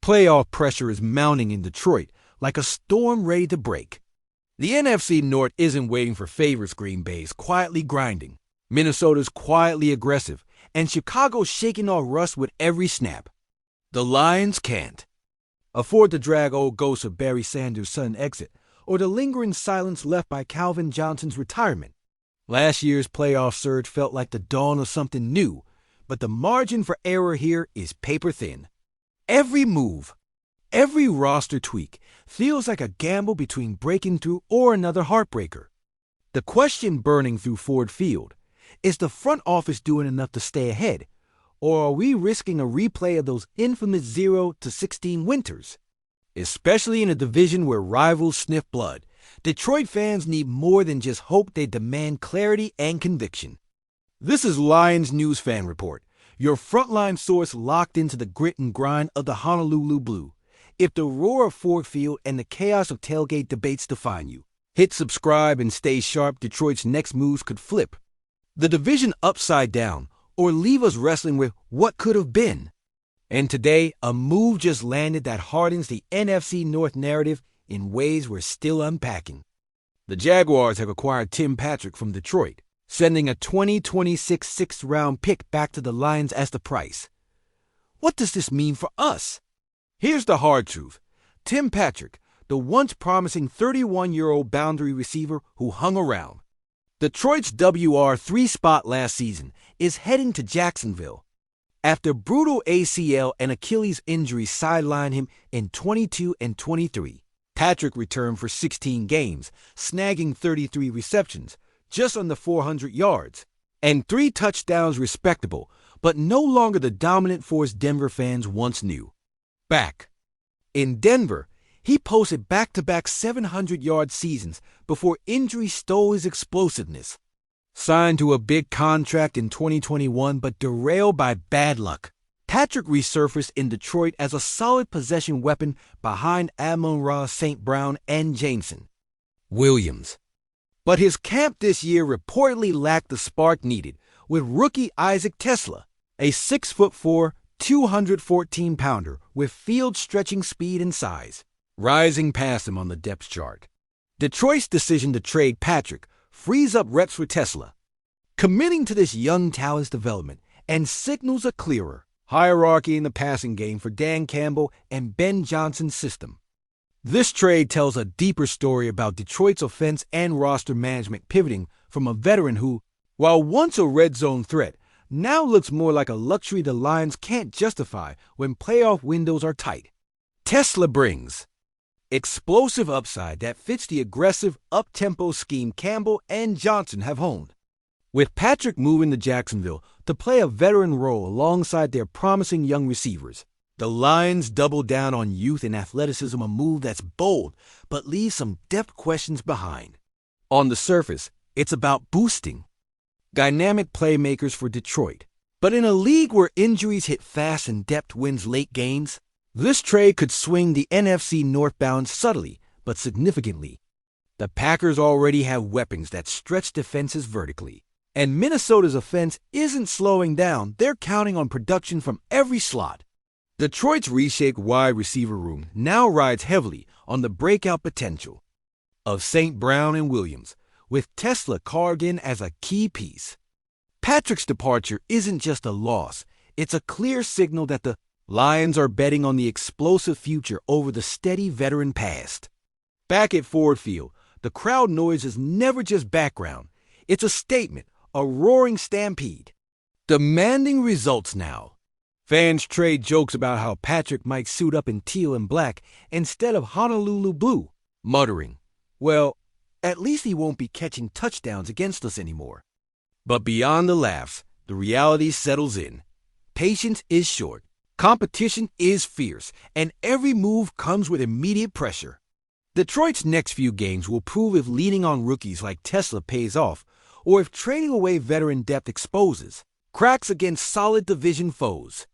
Playoff pressure is mounting in Detroit like a storm ready to break. The NFC North isn't waiting for favorites. Green Bay's quietly grinding, Minnesota's quietly aggressive, and Chicago's shaking off rust with every snap. The Lions can't afford to drag old ghosts of Barry Sanders' sudden exit or the lingering silence left by Calvin Johnson's retirement. Last year's playoff surge felt like the dawn of something new, but the margin for error here is paper thin. Every move, every roster tweak feels like a gamble between breaking through or another heartbreaker. The question burning through Ford Field, is the front office doing enough to stay ahead, or are we risking a replay of those infamous 0-16 winters? Especially in a division where rivals sniff blood, Detroit fans need more than just hope. They demand clarity and conviction. This is Lions News Fan Report, your frontline source locked into the grit and grind of the Honolulu Blue. If the roar of Ford Field and the chaos of tailgate debates define you, hit subscribe and stay sharp. Detroit's next moves could flip the division upside down or leave us wrestling with what could have been. And today, a move just landed that hardens the NFC North narrative in ways we're still unpacking. The Jaguars have acquired Tim Patrick from Detroit, sending a 2026 sixth-round pick back to the Lions as the price. What does this mean for us? Here's the hard truth. Tim Patrick, the once promising 31-year-old boundary receiver who hung around Detroit's WR3 spot last season, is heading to Jacksonville. After brutal ACL and Achilles injuries sidelined him in 22 and 23, Patrick returned for 16 games, snagging 33 receptions, just under 400 yards, and 3 touchdowns respectable, but no longer the dominant force Denver fans once knew. Back in Denver, he posted back-to-back 700-yard seasons before injury stole his explosiveness. Signed to a big contract in 2021 but derailed by bad luck, Patrick resurfaced in Detroit as a solid possession weapon behind Amon-Ra St. Brown and Jameson Williams. But his camp this year reportedly lacked the spark needed, with rookie Isaac Tesla, a 6'4", 214-pounder with field-stretching speed and size, rising past him on the depth chart. Detroit's decision to trade Patrick frees up reps for Tesla, committing to this young talent's development, and signals a clearer hierarchy in the passing game for Dan Campbell and Ben Johnson's system. This trade tells a deeper story about Detroit's offense and roster management pivoting from a veteran who, while once a red zone threat, now looks more like a luxury the Lions can't justify when playoff windows are tight. Tesla brings explosive upside that fits the aggressive, up-tempo scheme Campbell and Johnson have honed. With Patrick moving to Jacksonville to play a veteran role alongside their promising young receivers, the Lions double down on youth and athleticism, a move that's bold but leaves some depth questions behind. On the surface, it's about boosting dynamic playmakers for Detroit. But in a league where injuries hit fast and depth wins late games, this trade could swing the NFC northbound subtly but significantly. The Packers already have weapons that stretch defenses vertically, and Minnesota's offense isn't slowing down. They're counting on production from every slot. Detroit's reshaped wide receiver room now rides heavily on the breakout potential of St. Brown and Williams, with Tesla carved in as a key piece. Patrick's departure isn't just a loss, it's a clear signal that the Lions are betting on the explosive future over the steady veteran past. Back at Ford Field, the crowd noise is never just background. It's a statement, a roaring stampede, demanding results now. Fans trade jokes about how Patrick might suit up in teal and black instead of Honolulu blue, muttering, "Well, at least he won't be catching touchdowns against us anymore." But beyond the laughs, the reality settles in. Patience is short, competition is fierce, and every move comes with immediate pressure. Detroit's next few games will prove if leaning on rookies like Tesla pays off, or if trading away veteran depth exposes cracks against solid division foes.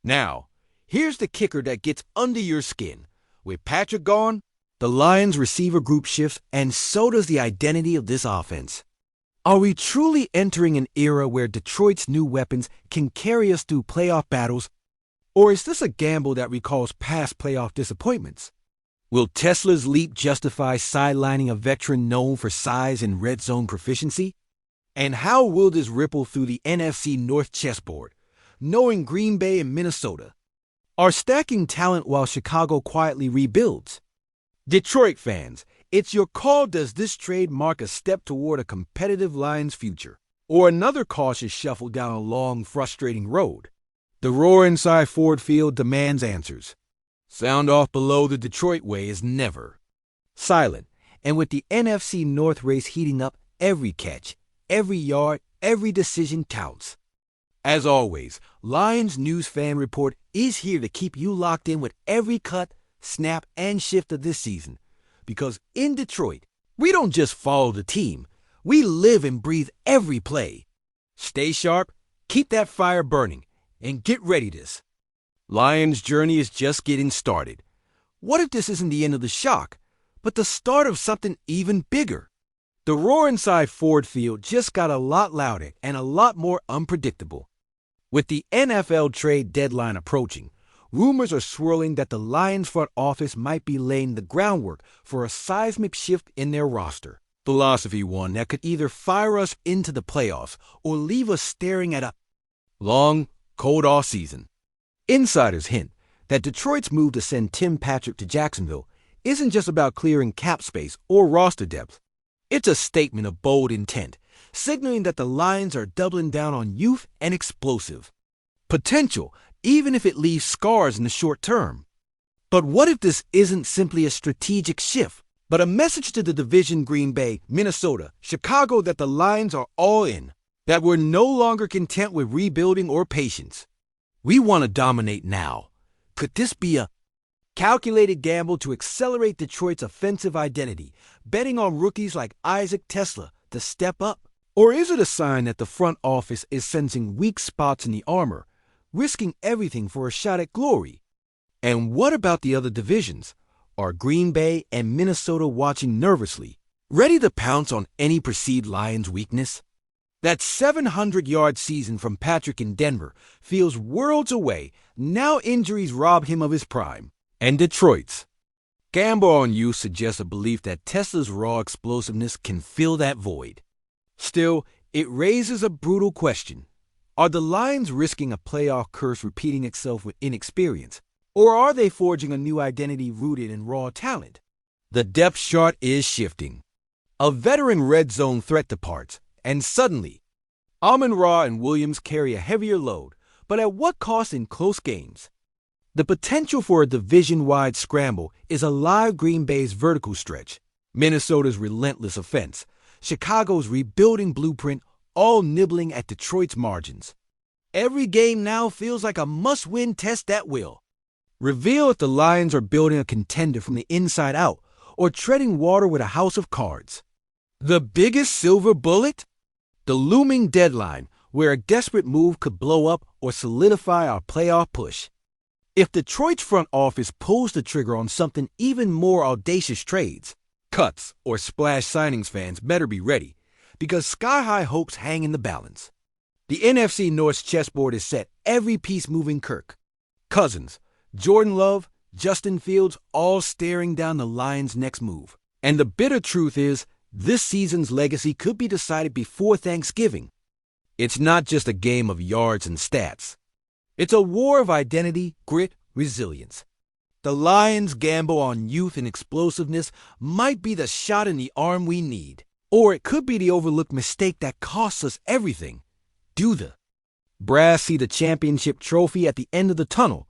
Now, here's the kicker that gets under your skin. With Patrick gone, the Lions' receiver group shifts, and so does the identity of this offense. Are we truly entering an era where Detroit's new weapons can carry us through playoff battles, Or is this a gamble that recalls past playoff disappointments? Will Tesla's leap justify sidelining a veteran known for size and red zone proficiency? And how will this ripple through the NFC North chessboard, knowing Green Bay and Minnesota are stacking talent while Chicago quietly rebuilds? Detroit fans, it's your call. Does this trade mark a step toward a competitive Lions future, or another cautious shuffle down a long, frustrating road? The roar inside Ford Field demands answers. Sound off below the Detroit way is never silent, and with the NFC North race heating up, every catch, every yard, every decision counts. As always, Lions News Fan Report is here to keep you locked in with every cut, snap, and shift of this season. Because in Detroit, we don't just follow the team, we live and breathe every play. Stay sharp, keep that fire burning, and get ready. This Lions' journey is just getting started. What if this isn't the end of the shock, but the start of something even bigger? The roar inside Ford Field just got a lot louder and a lot more unpredictable. With the NFL trade deadline approaching, rumors are swirling that the Lions front office might be laying the groundwork for a seismic shift in their roster. Philosophy one that could either fire us into the playoffs or leave us staring at a long, cold offseason. Insiders hint that Detroit's move to send Tim Patrick to Jacksonville isn't just about clearing cap space or roster depth. It's a statement of bold intent, signaling that the Lions are doubling down on youth and explosive potential, even if it leaves scars in the short term. But what if this isn't simply a strategic shift, but a message to the division Green Bay, Minnesota, Chicago that the Lions are all in, that we're no longer content with rebuilding or patience? We want to dominate now. Could this be a calculated gamble to accelerate Detroit's offensive identity, betting on rookies like Isaac Tesla to step up? Or is it a sign that the front office is sensing weak spots in the armor, risking everything for a shot at glory? And what about the other divisions? Are Green Bay and Minnesota watching nervously, ready to pounce on any perceived Lions weakness? That 700-yard season from Patrick in Denver feels worlds away. Now injuries rob him of his prime. And Detroit's Campbell on youth suggests a belief that Tesla's raw explosiveness can fill that void. Still, it raises a brutal question. Are the Lions risking a playoff curse repeating itself with inexperience? Or are they forging a new identity rooted in raw talent? The depth chart is shifting. A veteran red zone threat departs, and suddenly, Amon-Ra and Williams carry a heavier load, but at what cost in close games? The potential for a division-wide scramble is alive. Green Bay's vertical stretch, Minnesota's relentless offense, Chicago's rebuilding blueprint, all nibbling at Detroit's margins. Every game now feels like a must-win test that will reveal if the Lions are building a contender from the inside out or treading water with a house of cards. The biggest silver bullet? The looming deadline, where a desperate move could blow up or solidify our playoff push. If Detroit's front office pulls the trigger on something even more audacious, trades, cuts, or splash signings, fans better be ready, because sky-high hopes hang in the balance. The NFC North's chessboard is set, every piece moving. Kirk Cousins, Jordan Love, Justin Fields, all staring down the Lions' next move. And the bitter truth is, this season's legacy could be decided before Thanksgiving. It's not just a game of yards and stats. It's a war of identity, grit, resilience. The Lions' gamble on youth and explosiveness might be the shot in the arm we need. Or it could be the overlooked mistake that costs us everything. Do the brass see the championship trophy at the end of the tunnel?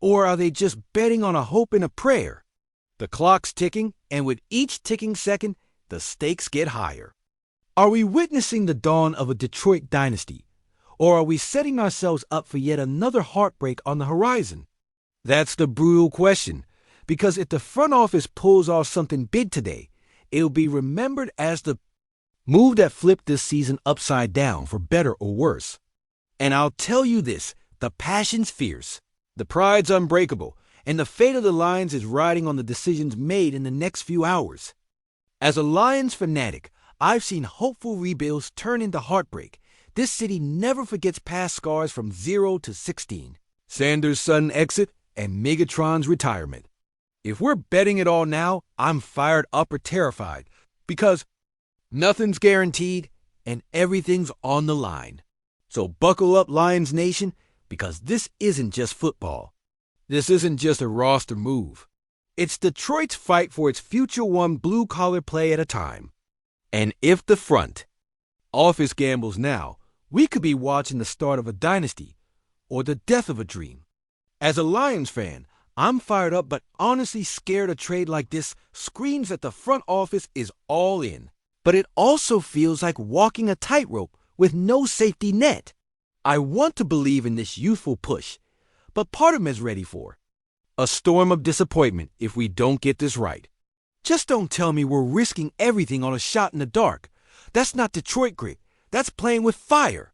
Or are they just betting on a hope and a prayer? The clock's ticking, and with each ticking second, the stakes get higher. Are we witnessing the dawn of a Detroit dynasty? Or are we setting ourselves up for yet another heartbreak on the horizon? That's the brutal question, because if the front office pulls off something big today, it'll be remembered as the move that flipped this season upside down, for better or worse. And I'll tell you this, the passion's fierce, the pride's unbreakable, and the fate of the Lions is riding on the decisions made in the next few hours. As a Lions fanatic, I've seen hopeful rebuilds turn into heartbreak. This city never forgets past scars from 0 to 16. Sanders' sudden exit, and Megatron's retirement. If we're betting it all now, I'm fired up or terrified because nothing's guaranteed and everything's on the line. So buckle up, Lions Nation, because this isn't just football. This isn't just a roster move. It's Detroit's fight for its future, one blue-collar play at a time. And if the front office gambles now, we could be watching the start of a dynasty or the death of a dream. As a Lions fan, I'm fired up but honestly scared a trade like this screams that the front office is all in. But it also feels like walking a tightrope with no safety net. I want to believe in this youthful push, but part of me is ready for a storm of disappointment if we don't get this right. Just don't tell me we're risking everything on a shot in the dark. That's not Detroit grit. That's playing with fire.